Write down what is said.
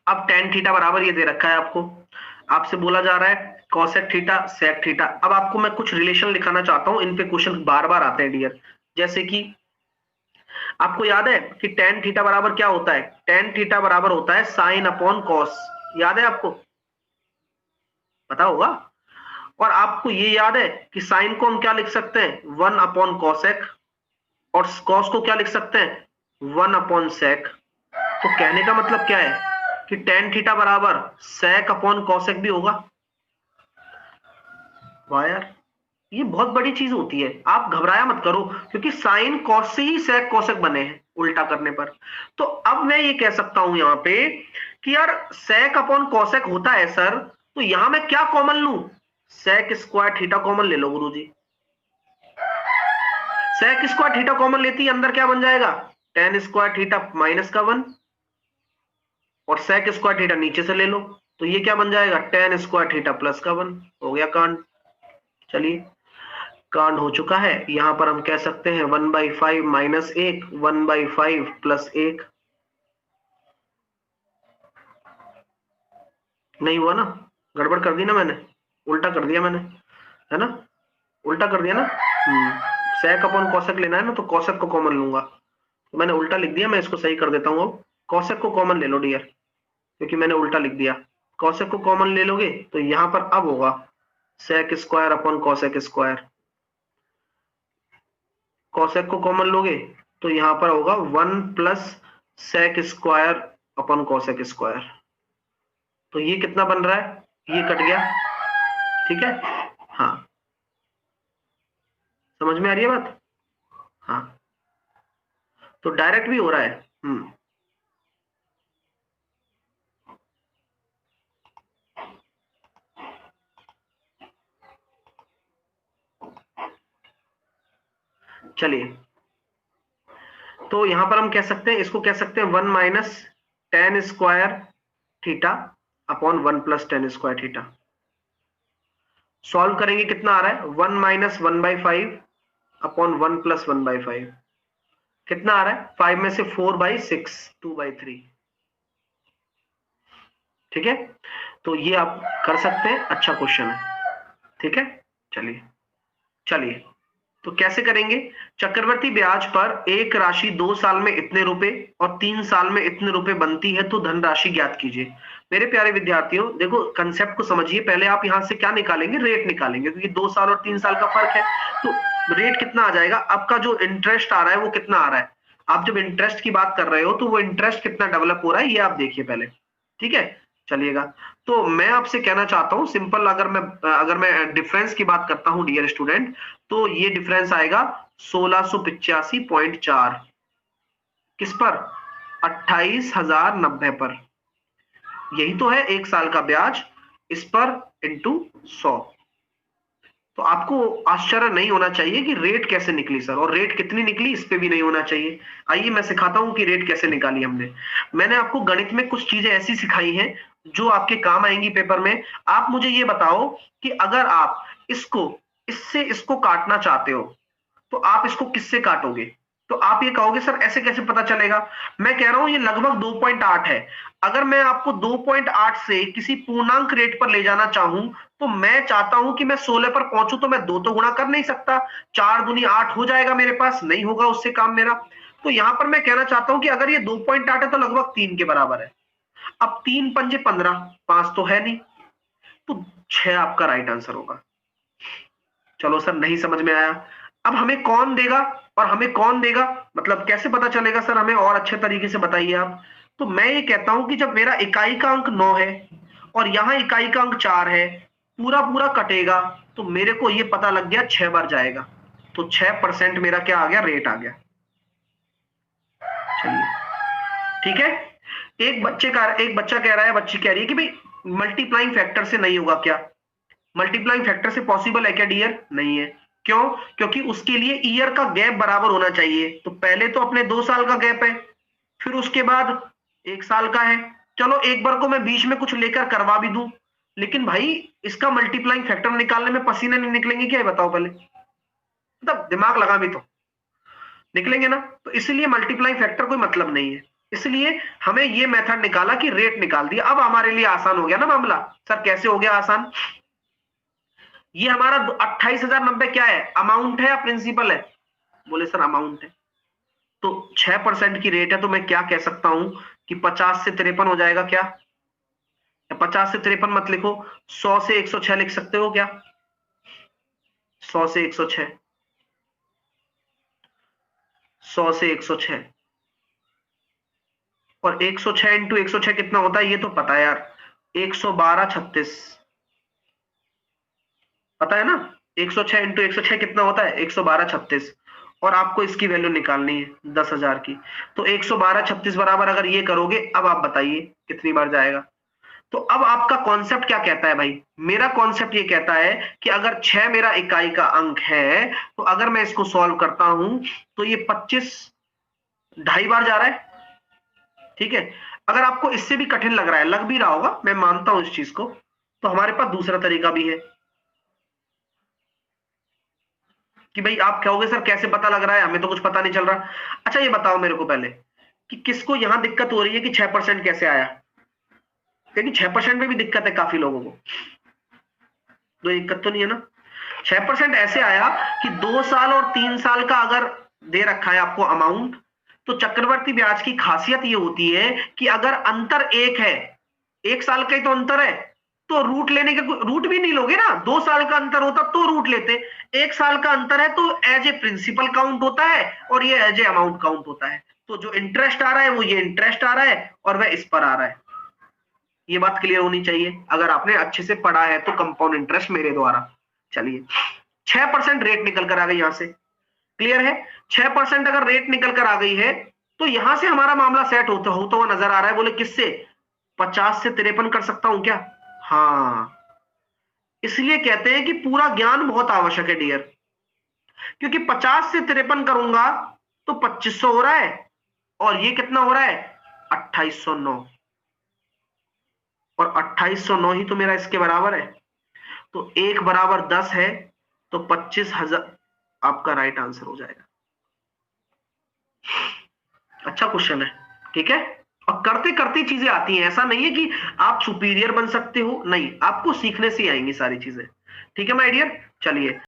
अब tan theta बराबर ये दे रखा है आपको, आपसे बोला जा रहा है कॉसेक थीटा सेक थीटा। अब आपको मैं कुछ रिलेशन लिखाना चाहता हूं, इन पे क्वेश्चन बार बार आते हैं डियर। जैसे कि आपको याद है कि टेन थीटा बराबर क्या होता है, टेन थीटा बराबर होता है साइन अपॉन कॉस, याद है आपको, पता होगा। और आपको ये याद है कि साइन को हम क्या लिख सकते हैं, वन अपॉन कॉसेक, और कॉस को क्या लिख सकते हैं, वन अपॉन सेक। तो कहने का मतलब क्या है कि टेन थीटा बराबर सेक अपॉन कॉसेक भी होगा। वाह यार, ये बहुत बड़ी चीज होती है, आप घबराया मत करो, क्योंकि साइन कॉस से ही सेक कॉसेक बने हैं उल्टा करने पर। तो अब मैं ये कह सकता हूं यहां पे कि यार सेक अपॉन कॉसेक होता है सर, तो यहां मैं क्या कॉमन लूं, सेक स्क्वायर थीटा कॉमन ले लो गुरुजी। सेक स्क्वायर थीटा कॉमन लेती है, अंदर क्या बन जाएगा, टेन स्क्वायर थीटा माइनस का वन, और सेक स्क्वायर थीटा नीचे से ले लो, तो ये क्या बन जाएगा, टेन स्क्वायर थीटा प्लस का वन। हो गया कांड। चलिए, कांड हो चुका है। यहां पर हम कह सकते हैं 1/5 माइनस एक, 1/5 प्लस एक। नहीं हुआ ना, गड़बड़ कर दी ना मैंने, उल्टा कर दिया मैंने, है ना, उल्टा कर दिया ना। सेक अपॉन कॉसेक लेना है ना, तो कॉसेक को कॉमन लूंगा, तो मैंने उल्टा लिख दिया, मैं इसको सही कर देता हूं। अब कॉसेक को कॉमन ले लो डियर, क्योंकि मैंने उल्टा लिख दिया। कॉसेक को कॉमन ले लोगे तो यहां पर अब होगा sec square upon cosec square. Cosec को कॉमन लोगे तो यहां पर होगा one plus sec square upon cosec square. तो ये कितना बन रहा है, ये कट गया, ठीक है। हाँ, समझ में आ रही है बात। हाँ, तो डायरेक्ट भी हो रहा है। चलिए, तो यहां पर हम कह सकते हैं, इसको कह सकते हैं one minus ten square theta upon one plus ten square theta. Solve करेंगे कितना आ रहा है, one minus 1/5 upon one plus 1/5। कितना आ रहा है, 5 में से 4/6, 2/3। ठीक है, तो ये आप कर सकते हैं, अच्छा क्वेश्चन है। ठीक है, चलिए चलिए, तो कैसे करेंगे, चक्रवर्ती ब्याज पर एक राशि 2 साल में इतने रुपए और 3 साल में इतने रुपए बनती है, तो धनराशि ज्ञात कीजिए। मेरे प्यारे विद्यार्थियों, देखो कंसेप्ट को समझिए, पहले आप यहां से क्या निकालेंगे, रेट निकालेंगे, क्योंकि 2 साल और 3 साल का फर्क है। तो रेट कितना आ जाएगा, आपका जो इंटरेस्ट आ रहा है वो कितना आ रहा है। आप जब इंटरेस्ट की बात कर रहे हो तो वो इंटरेस्ट कितना डेवलप हो रहा है, ये आप देखिए पहले। ठीक है, चलिएगा। तो मैं आपसे कहना चाहता हूं सिंपल, अगर मैं डिफरेंस की बात करता हूं डियर स्टूडेंट, तो ये डिफरेंस आएगा 1685.4, किस पर, 28,090 पर। यही तो है एक साल का ब्याज, इस पर इंटू 100। तो आपको आश्चर्य नहीं होना चाहिए कि रेट कैसे निकली सर, और रेट कितनी निकली इस पे भी नहीं होना चाहिए। आइए मैं सिखाता हूं कि रेट कैसे निकाली हमने। मैंने आपको गणित में कुछ चीजें ऐसी सिखाई हैं जो आपके काम आएंगी पेपर में। आप मुझे ये बताओ कि अगर आप इसको इससे इसको काटना चाहते हो, तो आप इसको किससे काटोगे। तो आप ये कहोगे सर ऐसे कैसे पता चलेगा, मैं कह रहा हूं ये लगभग 2.8 है। अगर मैं आपको 2.8 से किसी पूर्णांक रेट पर ले जाना चाहूं, तो मैं चाहता हूं कि मैं 16 पर पहुंचू, तो मैं 2 तो गुणा कर नहीं सकता, 4 दूनी 8 हो जाएगा मेरे पास, नहीं होगा उससे काम मेरा। तो यहां पर मैं कहना चाहता हूं कि अगर ये 2.8 है तो लगभग 3 के बराबर है। अब 3 पंजे 15, 5 तो है नहीं, तो 6 आपका राइट आंसर होगा। चलो सर नहीं समझ में आया, अब हमें कौन देगा, और हमें कौन देगा मतलब कैसे पता चलेगा सर, हमें और अच्छे तरीके से बताइए आप। तो मैं ये कहता हूं कि जब मेरा इकाई का अंक 9 है और यहां इकाई का अंक 4 है, पूरा पूरा कटेगा, तो मेरे को ये पता लग गया 6 बार जाएगा, तो 6% मेरा क्या आ गया, रेट आ गया। चलिए, ठीक है। एक बच्चा कह रहा है, बच्ची कह रही है कि भाई मल्टीप्लाइंग फैक्टर से नहीं होगा क्या, मल्टीप्लाइंग फैक्टर से पॉसिबल है क्या डियर, नहीं है। क्यों, क्योंकि उसके लिए ईयर का गैप बराबर होना चाहिए। तो पहले तो अपने 2 साल का गैप है, फिर उसके बाद 1 साल का है। चलो एक बार को मैं बीच में कुछ लेकर करवा भी दूं, लेकिन भाई इसका मल्टीप्लाइंग फैक्टर निकालने में पसीने नहीं निकलेंगे क्या, बताओ पहले, मतलब दिमाग लगा भी तो निकलेंगे ना। तो इसलिए मल्टीप्लाइंग फैक्टर कोई मतलब नहीं है। इसलिए हमें ये मेथड निकाला कि रेट निकाल दिया। अब हमारे लिए आसान हो गया ना मामला। सर कैसे हो गया आसान? ये हमारा 28,090 क्या है, अमाउंट है या प्रिंसिपल है? बोले सर अमाउंट है। तो 6% की रेट है, तो मैं क्या कह सकता हूं कि 50 से 53 हो जाएगा क्या? 50 से 53 मत लिखो, 100 से 106 लिख सकते हो क्या? 100 से 106, 100 से 106, और 106 इंटू 106 कितना होता है ये तो पता है यार, 112.36 पता है ना? 106 इंटू 106 कितना होता है? 112.36। और आपको इसकी वैल्यू निकालनी है 10,000 की। तो 112.36 बराबर अगर ये करोगे, अब आप बताइए कितनी बार जाएगा? तो अब आपका कॉन्सेप्ट क्या कहता है भाई? मेरा कॉन्सेप्ट ये कहता है कि अगर 6 मेरा इकाई का अंक है, तो अगर मैं इसको सॉल्व करता हूं तो ये 25 ढाई बार जा रहा है। ठीक है, अगर आपको इससे भी कठिन लग रहा है, लग भी रहा होगा, मैं मानता हूं इस चीज को, तो हमारे पास दूसरा तरीका भी है कि भाई आप कहोगे सर कैसे पता लग रहा है, हमें तो कुछ पता नहीं चल रहा। अच्छा ये बताओ मेरे को पहले कि किसको यहां दिक्कत हो रही है कि 6% कैसे आया? क्योंकि 6% में भी दिक्कत है काफी लोगों को, तो दिक्कत तो नहीं है ना? 6% ऐसे आया कि 2 साल और 3 साल का अगर दे रखा है आपको अमाउंट, तो चक्रवर्ती ब्याज की खासियत ये होती है कि अगर अंतर एक है, 1 साल का ही तो अंतर है, तो रूट लेने के, रूट भी नहीं लोगे ना। 2 साल का अंतर होता तो रूट लेते, 1 साल का अंतर है तो एज ए प्रिंसिपल काउंट होता है और ये एज ए अमाउंट काउंट होता है। तो जो इंटरेस्ट आ रहा है वो ये इंटरेस्ट आ रहा है और वह इस पर आ रहा है। ये बात क्लियर होनी चाहिए अगर आपने अच्छे से पढ़ा है तो, कंपाउंड इंटरेस्ट मेरे द्वारा। चलिए 6% रेट निकल कर आ गई यहां से, क्लियर है? 6% अगर रेट निकल कर आ गई है, तो यहां से हमारा मामला सेट होता हुआ नजर आ रहा है। बोले किससे? 50 से 53 कर सकता हूं क्या? हाँ, इसलिए कहते हैं कि पूरा ज्ञान बहुत आवश्यक है डियर, क्योंकि 50 से 53 करूंगा तो 2500 हो रहा है, और ये कितना हो रहा है? 2809, और 2809 ही तो मेरा इसके बराबर है। तो 1 बराबर 10 है, तो 25,000 आपका राइट आंसर हो जाएगा। अच्छा क्वेश्चन है, ठीक है? और करते करते चीजें आती हैं, ऐसा नहीं है कि आप सुपीरियर बन सकते हो, नहीं, आपको सीखने से ही आएंगी सारी चीजें। ठीक है माय डियर, चलिए।